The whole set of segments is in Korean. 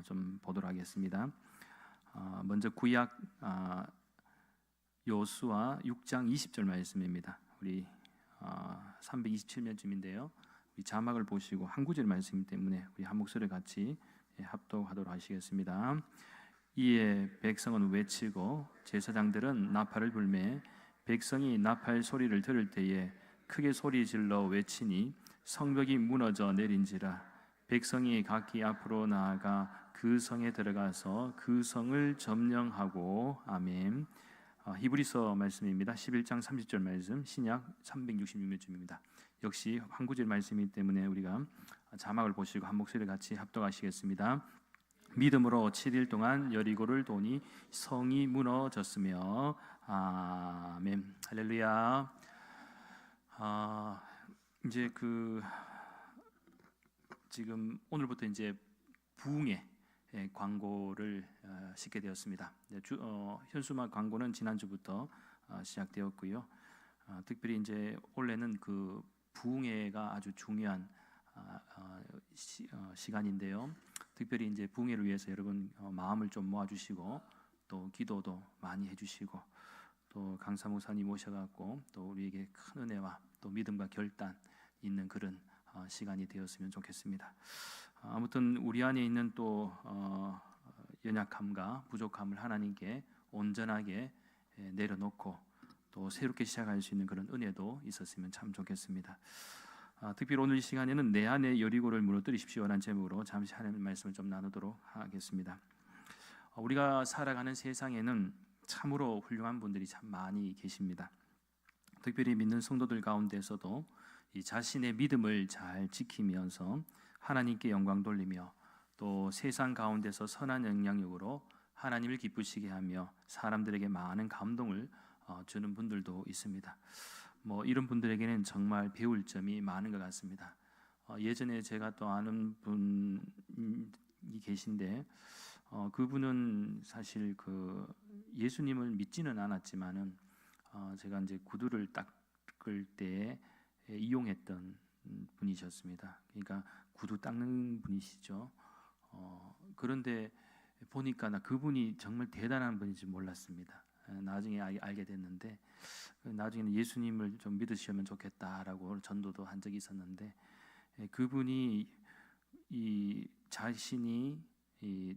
좀 보도록 하겠습니다. 먼저 구약 여호수아 6장 20절 말씀입니다. 우리 327면쯤인데요. 우리 자막을 보시고 한 구절 말씀이기 때문에 우리 한 목소리 같이 합독하도록 하시겠습니다. 이에 백성은 외치고 제사장들은 나팔을 불매 백성이 나팔 소리를 들을 때에 크게 소리 질러 외치니 성벽이 무너져 내린지라. 백성이 각기 앞으로 나아가 그 성에 들어가서 그 성을 점령하고. 아멘. 히브리서 말씀입니다. 11장 30절 말씀, 신약 366면쯤입니다. 역시 한 구절 말씀이기 때문에 우리가 자막을 보시고 한 목소리 같이 합독하시겠습니다. 믿음으로 7일 동안 여리고를 도니 성이 무너졌으며. 아멘. 할렐루야. 이제 지금 오늘부터 이제 부흥의 광고를 싣게 되었습니다. 현수막 광고는 지난주부터 시작되었고요. 특별히 이제 올해는 그 부흥회가 아주 중요한 시간인데요. 특별히 이제 부흥회를 위해서 여러분 마음을 좀 모아주시고 또 기도도 많이 해주시고 또 강사 목사님 오셔갖고 또 우리에게 큰 은혜와 또 믿음과 결단 있는 그런 시간이 되었으면 좋겠습니다. 아무튼 우리 안에 있는 또 연약함과 부족함을 하나님께 온전하게 내려놓고 또 새롭게 시작할 수 있는 그런 은혜도 있었으면 참 좋겠습니다. 특별히 오늘 이 시간에는 내 안에 여리고를 무너뜨리십시오라는 제목으로 잠시 하나님의 말씀을 좀 나누도록 하겠습니다. 우리가 살아가는 세상에는 참으로 훌륭한 분들이 참 많이 계십니다. 특별히 믿는 성도들 가운데서도 이 자신의 믿음을 잘 지키면서 하나님께 영광 돌리며 또 세상 가운데서 선한 영향력으로 하나님을 기쁘시게 하며 사람들에게 많은 감동을 주는 분들도 있습니다. 이런 분들에게는 정말 배울 점이 많은 것 같습니다. 예전에 제가 또 아는 분이 계신데 그분은 사실 예수님을 믿지는 않았지만은 제가 이제 구두를 닦을 때 이용했던 분이셨습니다. 그러니까 구두 닦는 분이시죠. 그런데 보니까 나 그분이 정말 대단한 분인지 몰랐습니다. 나중에 알게 됐는데 나중에는 예수님을 좀 믿으시면 좋겠다라고 전도도 한 적이 있었는데 그분이 이 자신이 이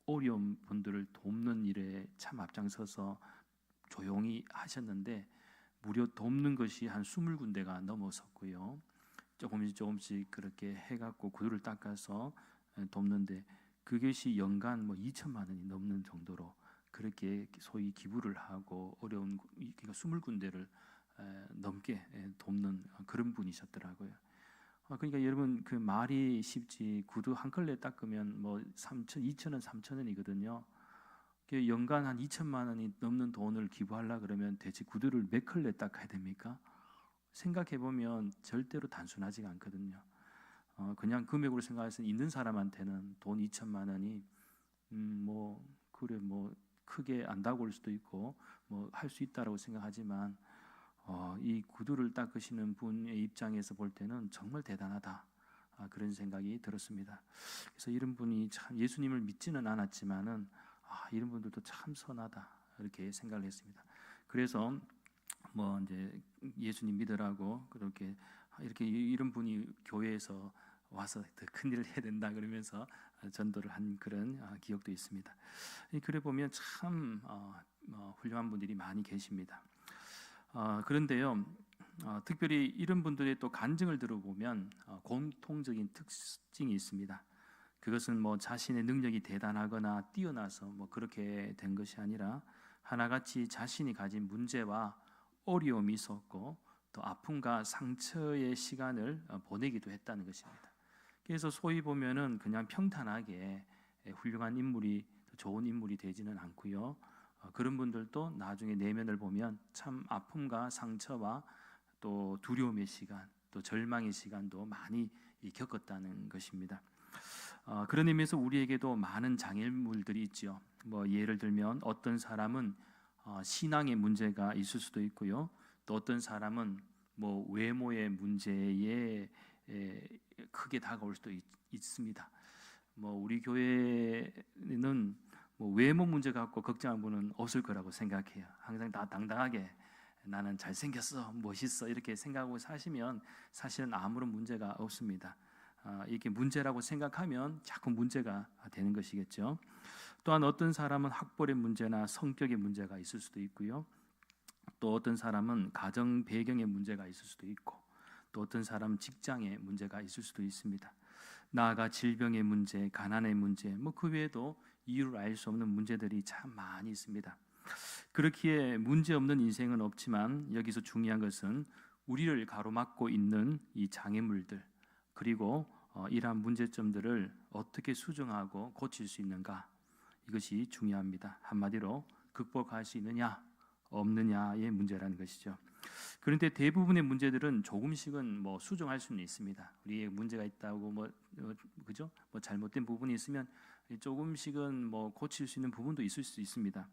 어려운 분들을 돕는 일에 참 앞장서서 조용히 하셨는데 무려 돕는 것이 한 20군데가 넘어섰고요. 조금씩 그렇게 해갖고 구두를 닦아서 돕는데 그것이 연간 2천만 원이 넘는 정도로 그렇게 소위 기부를 하고 어려운 20군데를 넘게 돕는 그런 분이셨더라고요. 그러니까 여러분 그 말이 쉽지 구두 한 컬레 닦으면 2,000원, 3,000원이거든요. 연간 한 2천만 원이 넘는 돈을 기부하려 그러면 대체 구두를 몇 컬레 닦아야 됩니까? 생각해 보면 절대로 단순하지가 않거든요. 그냥 금액으로 생각해서 있는 사람한테는 돈 2천만 원이 크게 안 다가올 수도 있고 할 수 있다라고 생각하지만 이 구두를 닦으시는 분의 입장에서 볼 때는 정말 대단하다. 그런 생각이 들었습니다. 그래서 이런 분이 참 예수님을 믿지는 않았지만은 이런 분들도 참 선하다 이렇게 생각을 했습니다. 그래서 이제 예수님 믿으라고 이렇게 이런 분이 교회에서 와서 더 큰 일을 해야 된다 그러면서 전도를 한 그런 기억도 있습니다. 그래 보면 참 훌륭한 분들이 많이 계십니다. 그런데요, 특별히 이런 분들의 또 간증을 들어보면 공통적인 특징이 있습니다. 그것은 자신의 능력이 대단하거나 뛰어나서 그렇게 된 것이 아니라 하나같이 자신이 가진 문제와 어려움이 있었고 또 아픔과 상처의 시간을 보내기도 했다는 것입니다. 그래서 소위 보면은 그냥 평탄하게 훌륭한 인물이 좋은 인물이 되지는 않고요. 그런 분들도 나중에 내면을 보면 참 아픔과 상처와 또 두려움의 시간, 또 절망의 시간도 많이 겪었다는 것입니다. 그런 의미에서 우리에게도 많은 장애물들이 있죠. 예를 들면 어떤 사람은 신앙의 문제가 있을 수도 있고요. 또 어떤 사람은 외모의 문제에 크게 다가올 수도 있습니다. 우리 교회는 외모 문제 갖고 걱정한 분은 없을 거라고 생각해요. 항상 다 당당하게 나는 잘생겼어, 멋있어 이렇게 생각하고 사시면 사실은 아무런 문제가 없습니다. 이게 문제라고 생각하면 자꾸 문제가 되는 것이겠죠. 또한 어떤 사람은 학벌의 문제나 성격의 문제가 있을 수도 있고요. 또 어떤 사람은 가정 배경의 문제가 있을 수도 있고, 또 어떤 사람은 직장의 문제가 있을 수도 있습니다. 나아가 질병의 문제, 가난의 문제, 그 외에도 이유를 알 수 없는 문제들이 참 많이 있습니다. 그렇기에 문제 없는 인생은 없지만 여기서 중요한 것은 우리를 가로막고 있는 이 장애물들, 그리고 이러한 문제점들을 어떻게 수정하고 고칠 수 있는가, 이것이 중요합니다. 한마디로 극복할 수 있느냐 없느냐의 문제라는 것이죠. 그런데 대부분의 문제들은 조금씩은 수정할 수는 있습니다. 우리의 문제가 있다고 그죠? 잘못된 부분이 있으면 조금씩은 고칠 수 있는 부분도 있을 수 있습니다.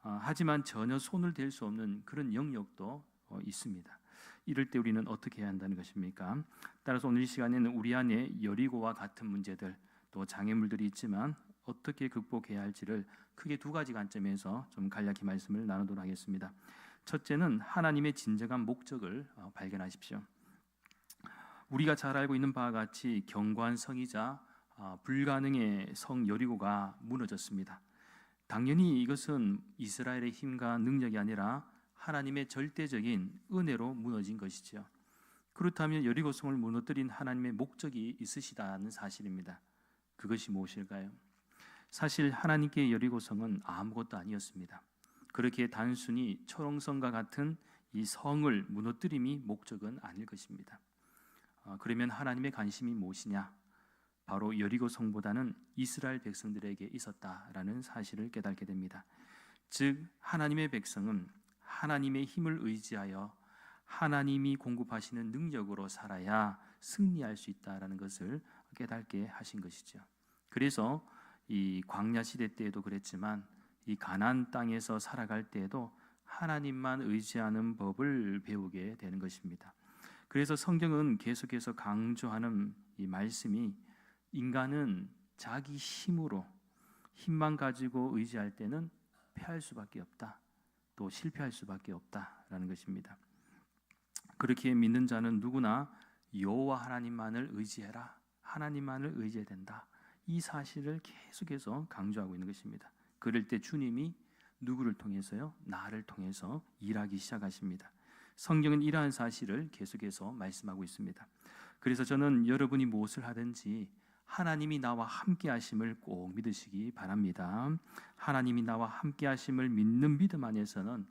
하지만 전혀 손을 댈 수 없는 그런 영역도 있습니다. 이럴 때 우리는 어떻게 해야 한다는 것입니까? 따라서 오늘 이 시간에는 우리 안에 여리고와 같은 문제들, 또 장애물들이 있지만 어떻게 극복해야 할지를 크게 두 가지 관점에서 좀 간략히 말씀을 나누도록 하겠습니다. 첫째는 하나님의 진정한 목적을 발견하십시오. 우리가 잘 알고 있는 바와 같이 견고한 성이자 불가능의 성 여리고가 무너졌습니다. 당연히 이것은 이스라엘의 힘과 능력이 아니라 하나님의 절대적인 은혜로 무너진 것이죠. 그렇다면 여리고성을 무너뜨린 하나님의 목적이 있으시다는 사실입니다. 그것이 무엇일까요? 사실 하나님께 여리고성은 아무것도 아니었습니다. 그렇게 단순히 초롱성과 같은 이 성을 무너뜨림이 목적은 아닐 것입니다. 그러면 하나님의 관심이 무엇이냐? 바로 여리고성보다는 이스라엘 백성들에게 있었다라는 사실을 깨닫게 됩니다. 즉 하나님의 백성은 하나님의 힘을 의지하여 하나님이 공급하시는 능력으로 살아야 승리할 수 있다라는 것을 깨닫게 하신 것이죠. 그래서 이 광야 시대 때에도 그랬지만 이 가나안 땅에서 살아갈 때에도 하나님만 의지하는 법을 배우게 되는 것입니다. 그래서 성경은 계속해서 강조하는 이 말씀이 인간은 자기 힘만 가지고 의지할 때는 패할 수밖에 없다, 또 실패할 수밖에 없다라는 것입니다. 그렇게 믿는 자는 누구나 여호와 하나님만을 의지해라, 하나님만을 의지해야 된다, 이 사실을 계속해서 강조하고 있는 것입니다. 그럴 때 주님이 누구를 통해서요? 나를 통해서 일하기 시작하십니다. 성경은 이러한 사실을 계속해서 말씀하고 있습니다. 그래서 저는 여러분이 무엇을 하든지 하나님이 나와 함께 하심을 꼭 믿으시기 바랍니다. 하나님이 나와 함께 하심을 믿는 믿음 안에서는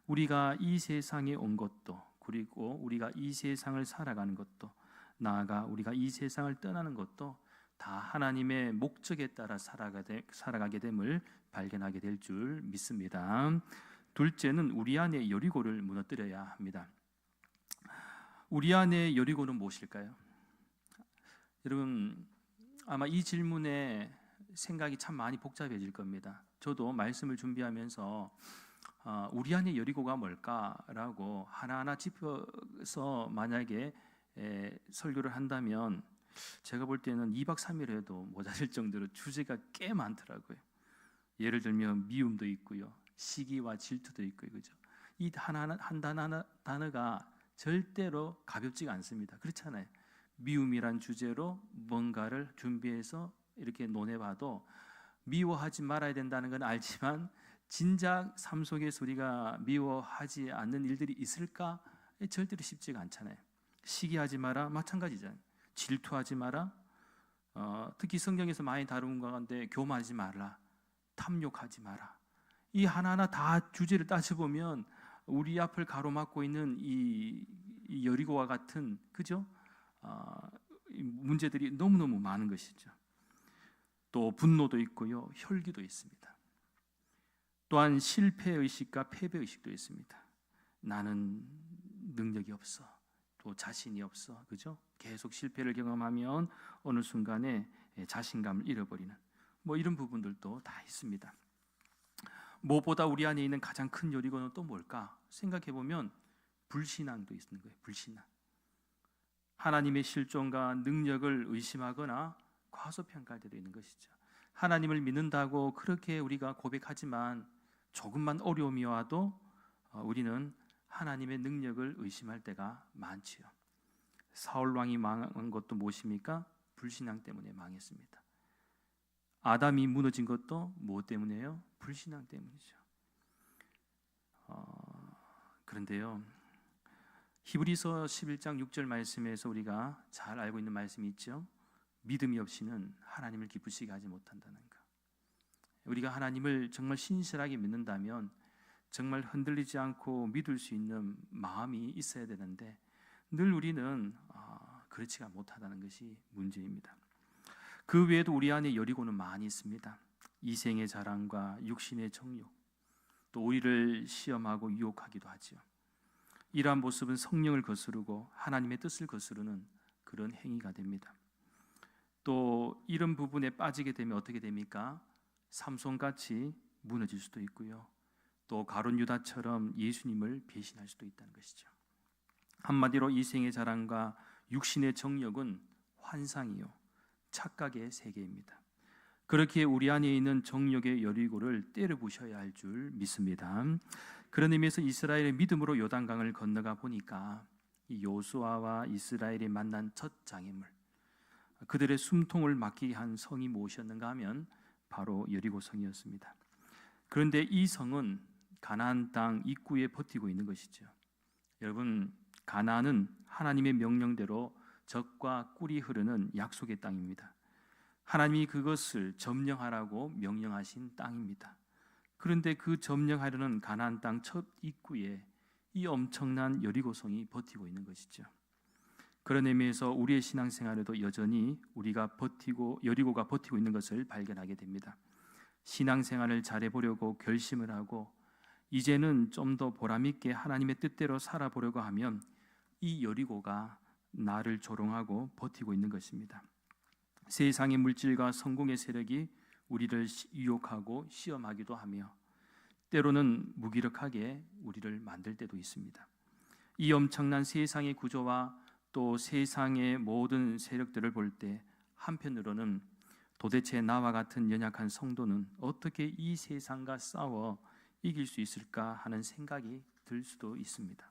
우리가 이 세상에 온 것도, 그리고 우리가 이 세상을 살아가는 것도, 나아가 우리가 이 세상을 떠나는 것도 다 하나님의 목적에 따라 살아가게 됨을 발견하게 될 줄 믿습니다. 둘째는 우리 안에 여리고를 무너뜨려야 합니다. 우리 안에 여리고는 무엇일까요? 여러분, 아마 이 질문에 생각이 참 많이 복잡해질 겁니다. 저도 말씀을 준비하면서 우리 안에 여리고가 뭘까라고 하나하나 짚어서 만약에 설교를 한다면 제가 볼 때는 2박 3일 해도 모자랄 정도로 주제가 꽤 많더라고요. 예를 들면 미움도 있고요, 시기와 질투도 있고요, 그죠? 이 한 단어가 절대로 가볍지가 않습니다. 그렇잖아요. 미움이란 주제로 뭔가를 준비해서 이렇게 논해봐도 미워하지 말아야 된다는 건 알지만 진작 삶 속에서 우리가 미워하지 않는 일들이 있을까? 절대로 쉽지가 않잖아요. 시기하지 마라, 마찬가지잖아요. 질투하지 마라, 특히 성경에서 많이 다룬 가운데 교만하지 마라, 탐욕하지 마라. 이 하나하나 다 주제를 따져보면 우리 앞을 가로막고 있는 이 여리고와 같은, 그죠? 이 문제들이 너무너무 많은 것이죠. 또 분노도 있고요, 혈기도 있습니다. 또한 실패의식과 패배의식도 있습니다. 나는 능력이 없어, 또 자신이 없어, 그죠? 계속 실패를 경험하면 어느 순간에 자신감을 잃어버리는 이런 부분들도 다 있습니다. 무엇보다 우리 안에 있는 가장 큰 여리고는 또 뭘까? 생각해보면 불신앙도 있는 거예요. 불신앙. 하나님의 실존과 능력을 의심하거나 과소평가할 때도 있는 것이죠. 하나님을 믿는다고 그렇게 우리가 고백하지만 조금만 어려움이 와도 우리는 하나님의 능력을 의심할 때가 많지요. 사울 왕이 망한 것도 무엇입니까? 불신앙 때문에 망했습니다. 아담이 무너진 것도 무엇 때문이에요? 불신앙 때문이죠. 그런데요, 히브리서 11장 6절 말씀에서 우리가 잘 알고 있는 말씀이 있죠. 믿음이 없이는 하나님을 기쁘시게 하지 못한다는 것. 우리가 하나님을 정말 신실하게 믿는다면 정말 흔들리지 않고 믿을 수 있는 마음이 있어야 되는데 늘 우리는 그렇지가 못하다는 것이 문제입니다. 그 외에도 우리 안에 여리고는 많이 있습니다. 이생의 자랑과 육신의 정욕, 또 우리를 시험하고 유혹하기도 하지요. 이러한 모습은 성령을 거스르고 하나님의 뜻을 거스르는 그런 행위가 됩니다. 또 이런 부분에 빠지게 되면 어떻게 됩니까? 삼손같이 무너질 수도 있고요. 또 가룟 유다처럼 예수님을 배신할 수도 있다는 것이죠. 한마디로 이생의 자랑과 육신의 정욕은 환상이요, 착각의 세계입니다. 그렇게 우리 안에 있는 정욕의 여리고를 때려부셔야 할 줄 믿습니다. 그런 의미에서 이스라엘의 믿음으로 요단강을 건너가 보니까 이 요수아와 이스라엘이 만난 첫 장애물, 그들의 숨통을 막히게 한 성이 무엇이었는가 하면 바로 여리고 성이었습니다. 그런데 이 성은 가나안 땅 입구에 버티고 있는 것이죠. 여러분, 가나안은 하나님의 명령대로 젖과 꿀이 흐르는 약속의 땅입니다. 하나님이 그것을 점령하라고 명령하신 땅입니다. 그런데 그 점령하려는 가나안 땅 첫 입구에 이 엄청난 여리고성이 버티고 있는 것이죠. 그런 의미에서 우리의 신앙생활에도 여전히 여리고가 버티고 있는 것을 발견하게 됩니다. 신앙생활을 잘해보려고 결심을 하고 이제는 좀 더 보람있게 하나님의 뜻대로 살아보려고 하면 이 여리고가 나를 조롱하고 버티고 있는 것입니다. 세상의 물질과 성공의 세력이 우리를 유혹하고 시험하기도 하며 때로는 무기력하게 우리를 만들 때도 있습니다. 이 엄청난 세상의 구조와 또 세상의 모든 세력들을 볼 때 한편으로는 도대체 나와 같은 연약한 성도는 어떻게 이 세상과 싸워 이길 수 있을까 하는 생각이 들 수도 있습니다.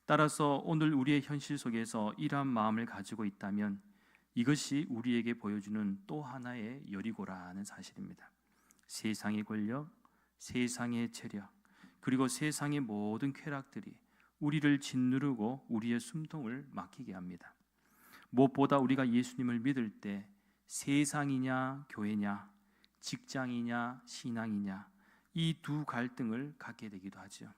따라서 오늘 우리의 현실 속에서 이러한 마음을 가지고 있다면 이것이 우리에게 보여주는 또 하나의 여리고라는 사실입니다. 세상의 권력, 세상의 체력, 그리고 세상의 모든 쾌락들이 우리를 짓누르고 우리의 숨통을 막히게 합니다. 무엇보다 우리가 예수님을 믿을 때 세상이냐 교회냐, 직장이냐 신앙이냐, 이 두 갈등을 갖게 되기도 하죠.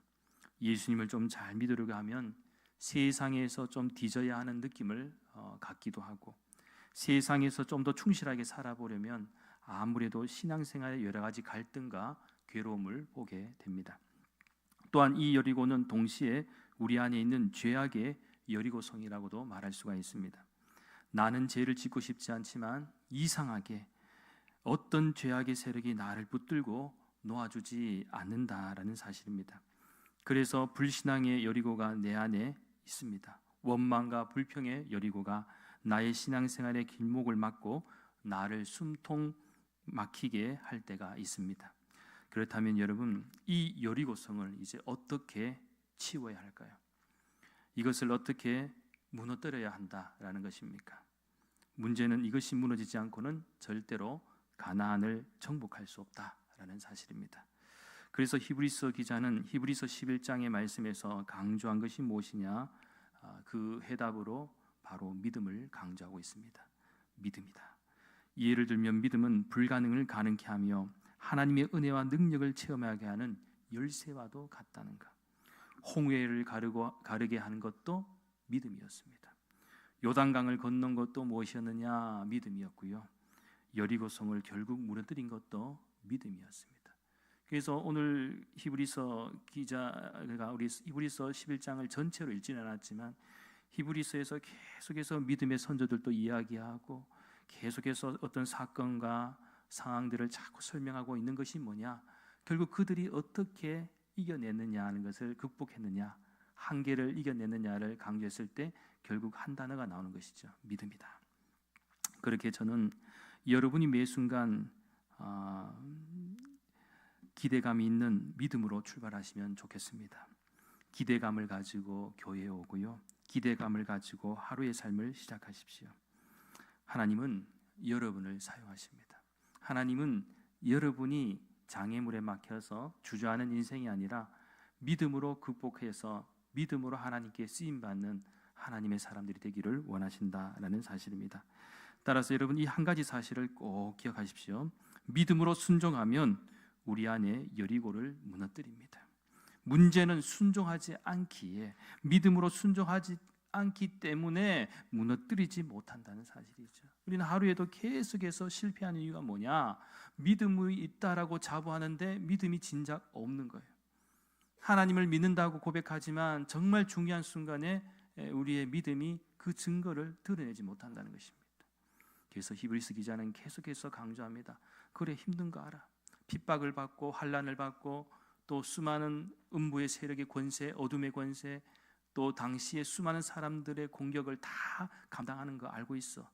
예수님을 좀 잘 믿으려고 하면 세상에서 좀 뒤져야 하는 느낌을 갖기도 하고, 세상에서 좀 더 충실하게 살아보려면 아무래도 신앙생활의 여러 가지 갈등과 괴로움을 보게 됩니다. 또한 이 여리고는 동시에 우리 안에 있는 죄악의 여리고성이라고도 말할 수가 있습니다. 나는 죄를 짓고 싶지 않지만 이상하게 어떤 죄악의 세력이 나를 붙들고 놓아주지 않는다라는 사실입니다. 그래서 불신앙의 여리고가 내 안에 있습니다. 원망과 불평의 여리고가 나의 신앙생활의 길목을 막고 나를 숨통 막히게 할 때가 있습니다. 그렇다면 여러분, 이 여리고성을 이제 어떻게 치워야 할까요? 이것을 어떻게 무너뜨려야 한다라는 것입니까? 문제는 이것이 무너지지 않고는 절대로 가나안을 정복할 수 없다라는 사실입니다. 그래서 히브리서 기자는 히브리서 11장의 말씀에서 강조한 것이 무엇이냐? 그 해답으로 바로 믿음을 강조하고 있습니다. 믿음이다. 예를 들면 믿음은 불가능을 가능케 하며 하나님의 은혜와 능력을 체험하게 하는 열쇠와도 같다는 것. 홍해를 가르게 하는 것도 믿음이었습니다. 요단강을 건넌 것도 무엇이었느냐? 믿음이었고요. 여리고성을 결국 무너뜨린 것도 믿음이었습니다. 그래서 오늘 히브리서 기자가 우리 히브리서 11장을 전체로 읽지는 않았지만 히브리서에서 계속해서 믿음의 선조들도 이야기하고 계속해서 어떤 사건과 상황들을 자꾸 설명하고 있는 것이 뭐냐? 결국 그들이 어떻게 이겨냈느냐 하는 것을 극복했느냐, 한계를 이겨냈느냐를 강조했을 때 결국 한 단어가 나오는 것이죠. 믿음이다. 그렇게 저는 여러분이 매 순간 기대감이 있는 믿음으로 출발하시면 좋겠습니다. 기대감을 가지고 교회에 오고요, 기대감을 가지고 하루의 삶을 시작하십시오. 하나님은 여러분을 사용하십니다. 하나님은 여러분이 장애물에 막혀서 주저하는 인생이 아니라 믿음으로 극복해서 믿음으로 하나님께 쓰임받는 하나님의 사람들이 되기를 원하신다라는 사실입니다. 따라서 여러분, 이 한 가지 사실을 꼭 기억하십시오. 믿음으로 순종하면 우리 안에 여리고를 무너뜨립니다. 문제는 순종하지 않기에, 믿음으로 순종하지 않기 때문에 무너뜨리지 못한다는 사실이죠. 우리는 하루에도 계속해서 실패하는 이유가 뭐냐? 믿음이 있다라고 자부하는데 믿음이 진작 없는 거예요. 하나님을 믿는다고 고백하지만 정말 중요한 순간에 우리의 믿음이 그 증거를 드러내지 못한다는 것입니다. 그래서 히브리서 기자는 계속해서 강조합니다. 그래, 힘든 거 알아. 핍박을 받고 환난을 받고 또 수많은 음부의 세력의 권세, 어둠의 권세, 또 당시에 수많은 사람들의 공격을 다 감당하는 거 알고 있어.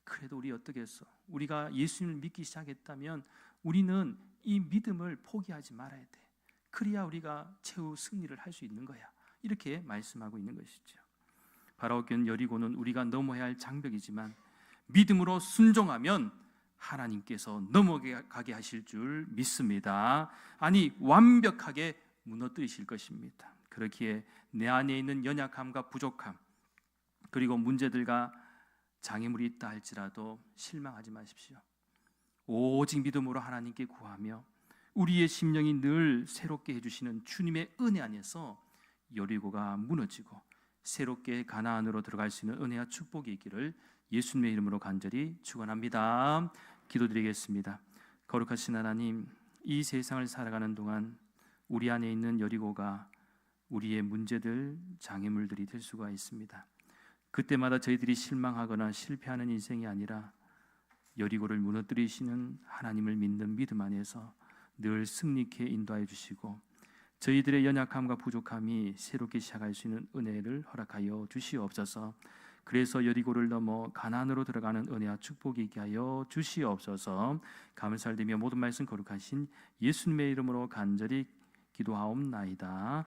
그래도 우리 어떻게 했어? 우리가 예수님을 믿기 시작했다면 우리는 이 믿음을 포기하지 말아야 돼. 그래야 우리가 최후 승리를 할 수 있는 거야. 이렇게 말씀하고 있는 것이죠. 바라오견 여리고는 우리가 넘어야 할 장벽이지만 믿음으로 순종하면 하나님께서 넘어가게 하실 줄 믿습니다. 아니, 완벽하게 무너뜨리실 것입니다. 그렇기에 내 안에 있는 연약함과 부족함, 그리고 문제들과 장애물이 있다 할지라도 실망하지 마십시오. 오직 믿음으로 하나님께 구하며 우리의 심령이 늘 새롭게 해주시는 주님의 은혜 안에서 여리고가 무너지고 새롭게 가나안으로 들어갈 수 있는 은혜와 축복이 있기를 예수님의 이름으로 간절히 축원합니다. 기도드리겠습니다. 거룩하신 하나님, 이 세상을 살아가는 동안 우리 안에 있는 여리고가 우리의 문제들, 장애물들이 될 수가 있습니다. 그때마다 저희들이 실망하거나 실패하는 인생이 아니라 여리고를 무너뜨리시는 하나님을 믿는 믿음 안에서 늘 승리케 인도하여 주시고 저희들의 연약함과 부족함이 새롭게 시작할 수 있는 은혜를 허락하여 주시옵소서. 그래서 여리고를 넘어 가나안으로 들어가는 은혜와 축복이 있게 하여 주시옵소서. 감사드리며 모든 말씀 거룩하신 예수님의 이름으로 간절히 기도하옵나이다.